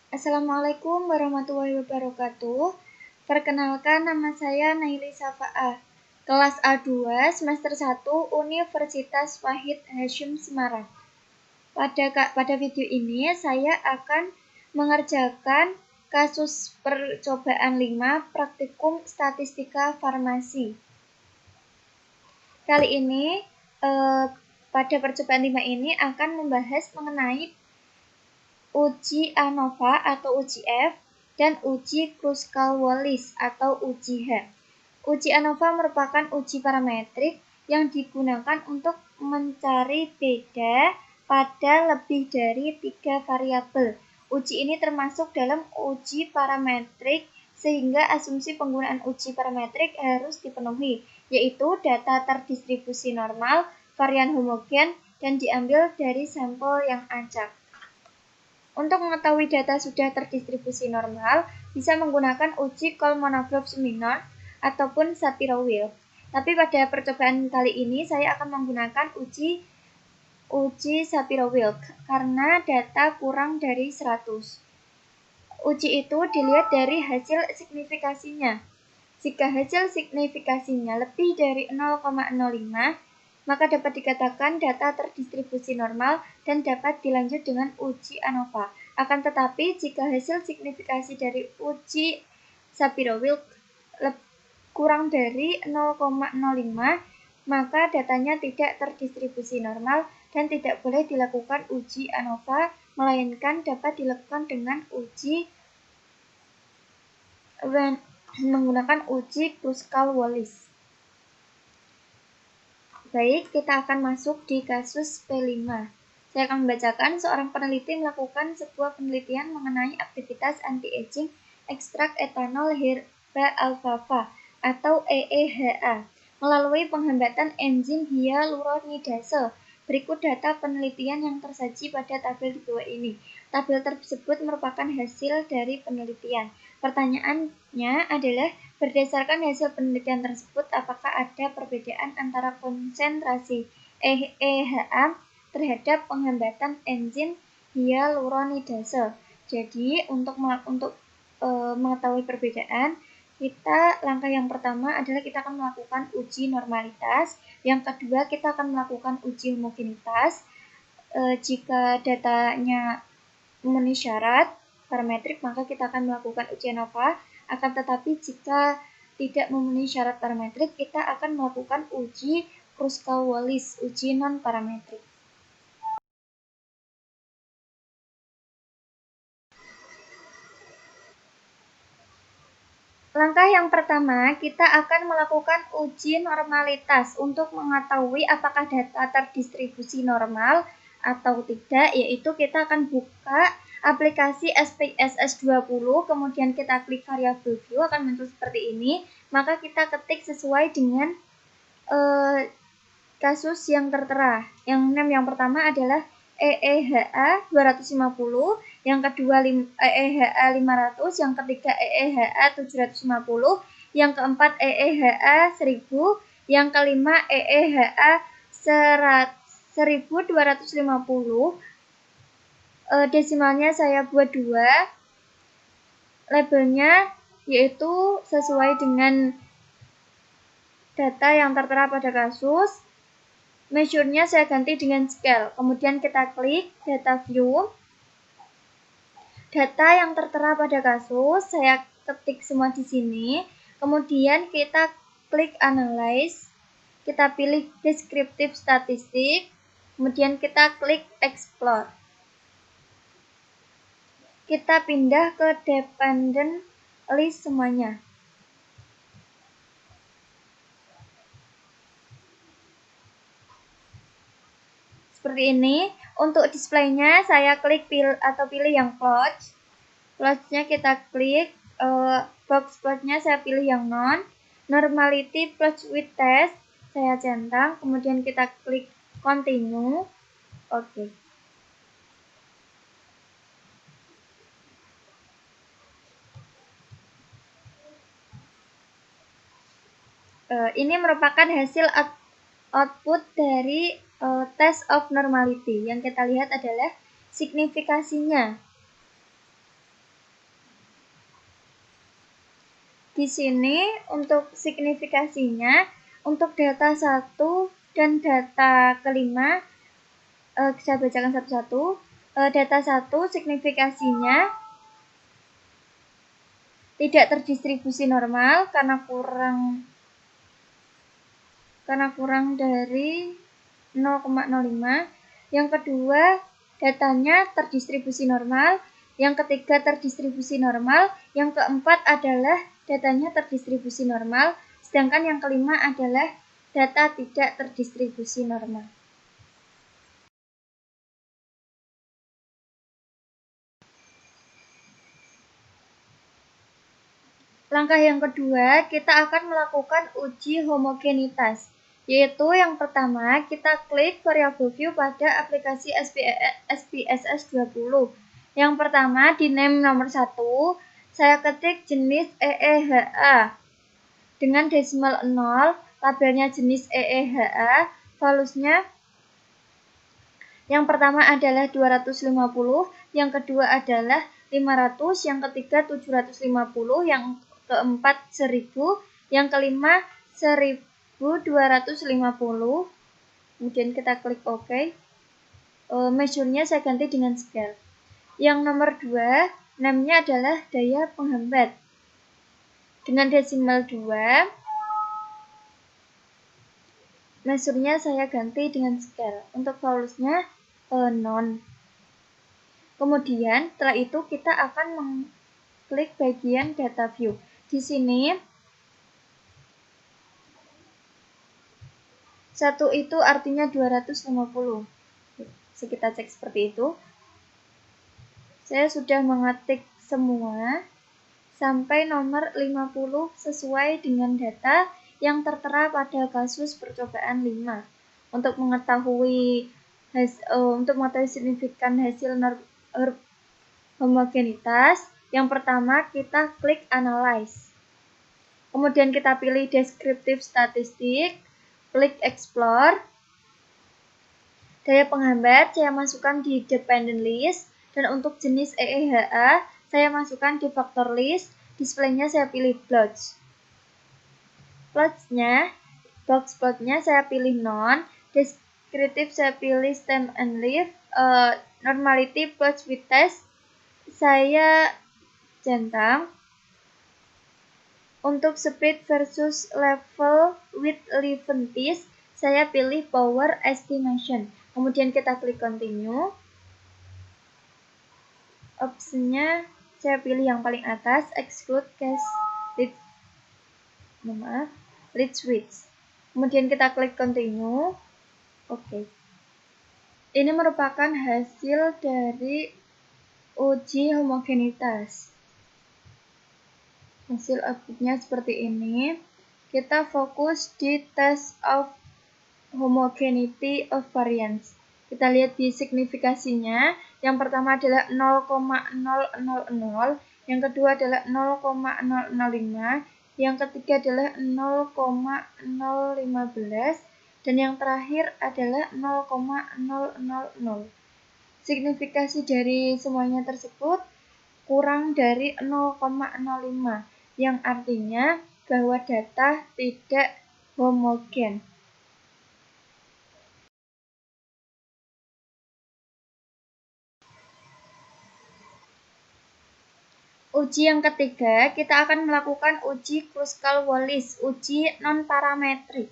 Assalamualaikum warahmatullahi wabarakatuh. Perkenalkan, nama saya Naili Safa'ah, kelas A2 semester 1 Universitas Wahid Hasyim Semarang. Pada video ini saya akan mengerjakan kasus percobaan 5 praktikum statistika farmasi. Kali ini pada percobaan 5 ini akan membahas mengenai uji ANOVA atau uji F, dan uji Kruskal-Wallis atau uji H. Uji ANOVA merupakan uji parametrik yang digunakan untuk mencari beda pada lebih dari 3 variabel. Uji ini termasuk dalam uji parametrik sehingga asumsi penggunaan uji parametrik harus dipenuhi, yaitu data terdistribusi normal, varian homogen, dan diambil dari sampel yang acak. Untuk mengetahui data sudah terdistribusi normal, bisa menggunakan uji Kolmogorov-Smirnov ataupun Shapiro-Wilk. Tapi pada percobaan kali ini saya akan menggunakan uji Shapiro-Wilk karena data kurang dari 100. Uji itu dilihat dari hasil signifikasinya. Jika hasil signifikasinya lebih dari 0,05, maka dapat dikatakan data terdistribusi normal dan dapat dilanjut dengan uji ANOVA. Akan tetapi, jika hasil signifikasi dari uji Shapiro-Wilk kurang dari 0,05, maka datanya tidak terdistribusi normal dan tidak boleh dilakukan uji ANOVA, melainkan dapat dilakukan dengan menggunakan uji Kruskal-Wallis. Baik, kita akan masuk di kasus P5. Saya akan membacakan, seorang peneliti melakukan sebuah penelitian mengenai aktivitas anti-aging ekstrak etanol herba alfalfa atau EEHA melalui penghambatan enzim hyaluronidase. Berikut data penelitian yang tersaji pada tabel di bawah ini. Tabel tersebut merupakan hasil dari penelitian. Pertanyaannya adalah, berdasarkan hasil penelitian tersebut, apakah ada perbedaan antara konsentrasi EEHA terhadap penghambatan enzim hyaluronidase? Jadi, untuk mengetahui perbedaan, langkah yang pertama adalah kita akan melakukan uji normalitas. Yang kedua, kita akan melakukan uji homogenitas. Jika datanya memenuhi syarat parametrik, maka kita akan melakukan uji ANOVA. Akan tetapi jika tidak memenuhi syarat parametrik, kita akan melakukan uji Kruskal-Wallis, uji non-parametrik. Langkah yang pertama, kita akan melakukan uji normalitas untuk mengetahui apakah data terdistribusi normal atau tidak, yaitu kita akan buka aplikasi SPSS 20, kemudian kita klik variabel view, akan muncul seperti ini. Maka kita ketik sesuai dengan kasus yang tertera. Yang pertama adalah EEHA 250, yang kedua EEHA 500, yang ketiga EEHA 750, yang keempat EEHA 1000, yang kelima EEHA 1250. Desimalnya saya buat 2. Labelnya yaitu sesuai dengan data yang tertera pada kasus. Measure-nya saya ganti dengan scale. Kemudian kita klik data view. Data yang tertera pada kasus saya ketik semua di sini. Kemudian kita klik analyze. Kita pilih descriptive statistik. Kemudian kita klik explore. Kita pindah ke dependent list semuanya. Seperti ini. Untuk displaynya saya klik pilih yang plot. Plotnya kita klik, box plotnya saya pilih yang non. Normality plot with test saya centang, kemudian kita klik continue. Oke. Ini merupakan hasil output dari test of normality. Yang kita lihat adalah signifikasinya. Di sini untuk signifikasinya, untuk data 1 dan data kelima, saya bacakan satu-satu. Data 1 signifikasinya tidak terdistribusi normal karena kurang dari 0,05. Yang kedua, datanya terdistribusi normal. Yang ketiga, terdistribusi normal. Yang keempat adalah datanya terdistribusi normal. Sedangkan yang kelima adalah data tidak terdistribusi normal. Langkah yang kedua, kita akan melakukan uji homogenitas. Yaitu yang pertama, kita klik variable view pada aplikasi SPSS 20. Yang pertama, di name nomor 1, saya ketik jenis EEHA. Dengan desimal 0, labelnya jenis EEHA, valuesnya yang pertama adalah 250, yang kedua adalah 500, yang ketiga 750, yang keempat 1000, yang kelima 1250. Kemudian kita klik OK. Measure-nya saya ganti dengan scale. Yang nomor 2, name-nya adalah daya penghambat. Dengan desimal 2, measure-nya saya ganti dengan scale. Untuk values-nya non. Kemudian setelah itu kita akan mengklik bagian data view. Di sini 1 itu artinya 250. Kita cek seperti itu. Saya sudah mengetik semua sampai nomor 50 sesuai dengan data yang tertera pada kasus percobaan 5. Untuk mengetahui signifikan hasil homogenitas, yang pertama kita klik analyze. Kemudian kita pilih descriptive statistik, klik explore. Daya penghambat saya masukkan di dependent list, dan untuk jenis EEHA saya masukkan di factor list. Displaynya saya pilih plots. Box plotnya saya pilih non, descriptive saya pilih stem and leaf, normality plots with test saya centang. Untuk speed versus level with Leventis, saya pilih power estimation. Kemudian kita klik continue. Opsinya saya pilih yang paling atas, exclude cache lead switch. Kemudian kita klik continue. Oke. Ini merupakan hasil dari uji homogenitas. Hasil outputnya seperti ini. Kita fokus di test of homogeneity of variance. Kita lihat di signifikasinya. Yang pertama adalah 0,000, yang kedua adalah 0,005, yang ketiga adalah 0,015, dan yang terakhir adalah 0,000. Signifikasi dari semuanya tersebut kurang dari 0,05, yang artinya bahwa data tidak homogen. Uji yang ketiga, kita akan melakukan uji Kruskal-Wallis, uji non-parametrik.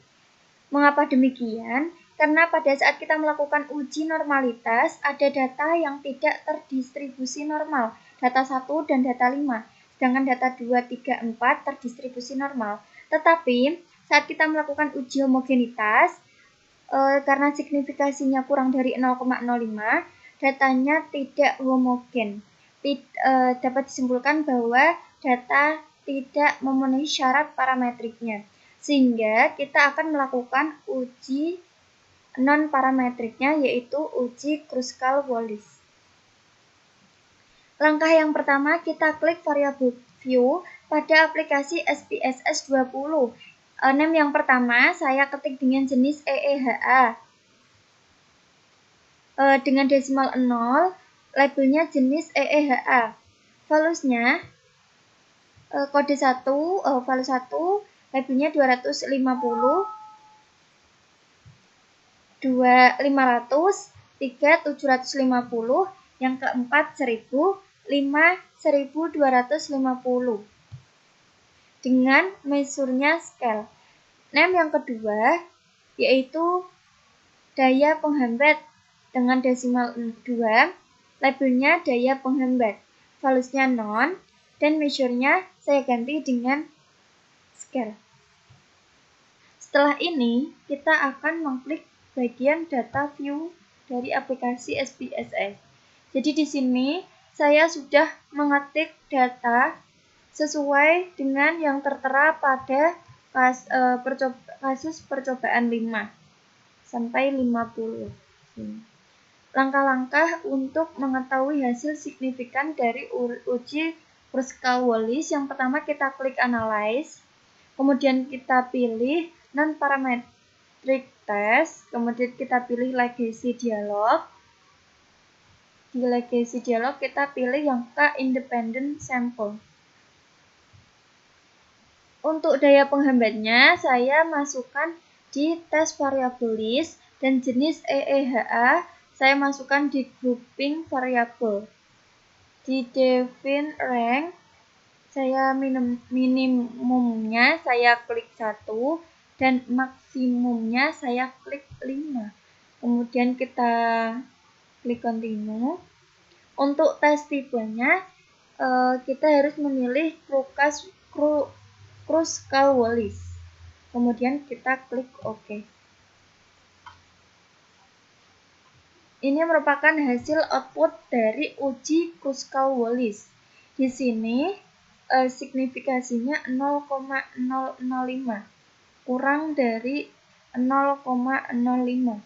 Mengapa demikian? Karena pada saat kita melakukan uji normalitas, ada data yang tidak terdistribusi normal, data 1 dan data 5. Sedangkan data 2, 3, 4 terdistribusi normal. Tetapi saat kita melakukan uji homogenitas, karena signifikasinya kurang dari 0,05, datanya tidak homogen. Dapat disimpulkan bahwa data tidak memenuhi syarat parametriknya. Sehingga kita akan melakukan uji non-parametriknya, yaitu uji Kruskal-Wallis. Langkah yang pertama, kita klik variable view pada aplikasi SPSS 20. Name yang pertama saya ketik dengan jenis EEHA. Dengan desimal 0, labelnya jenis EEHA. Valuesnya kode 1, value 1, labelnya 250, 2 500, 3 750, yang keempat 1000, 5 1250. Dengan measure-nya scale. Name yang kedua yaitu daya penghambat dengan desimal 2, labelnya daya penghambat, valuesnya non, dan measure-nya saya ganti dengan scale. Setelah ini, kita akan mengklik bagian data view dari aplikasi SPSS. Jadi di sini saya sudah mengetik data sesuai dengan yang tertera pada kasus percobaan 5 sampai 50. Langkah-langkah untuk mengetahui hasil signifikan dari uji Kruskal-Wallis. Yang pertama kita klik analyze, kemudian kita pilih non-parametric test, kemudian kita pilih legacy dialog. Di legacy dialog kita pilih yang independent sample. Untuk daya penghambatnya saya masukkan di tes variable list dan jenis EEHA saya masukkan di grouping variable. Di define rank saya minimumnya saya klik 1 dan maksimumnya saya klik 5. Kemudian kita klik continue. Untuk tes tipenya kita harus memilih Kruskal-Wallis. Kemudian kita klik OK. Ini merupakan hasil output dari uji Kruskal-Wallis. Di sini signifikasinya 0,005, kurang dari 0,05.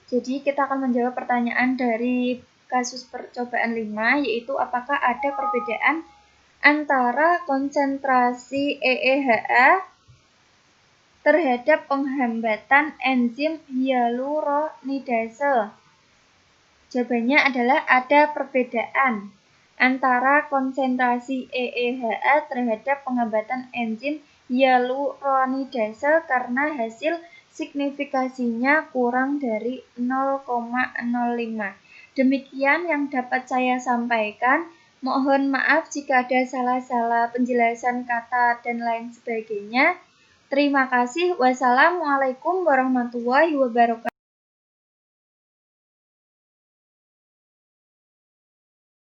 Jadi kita akan menjawab pertanyaan dari kasus percobaan 5, yaitu apakah ada perbedaan antara konsentrasi EEHA terhadap penghambatan enzim hyaluronidase. Jawabannya adalah ada perbedaan antara konsentrasi EEHA terhadap penghambatan enzim hyaluronidase karena hasil signifikasinya kurang dari 0,05. Demikian yang dapat saya sampaikan. Mohon maaf jika ada salah-salah penjelasan kata dan lain sebagainya. Terima kasih. Wassalamualaikum warahmatullahi wabarakatuh.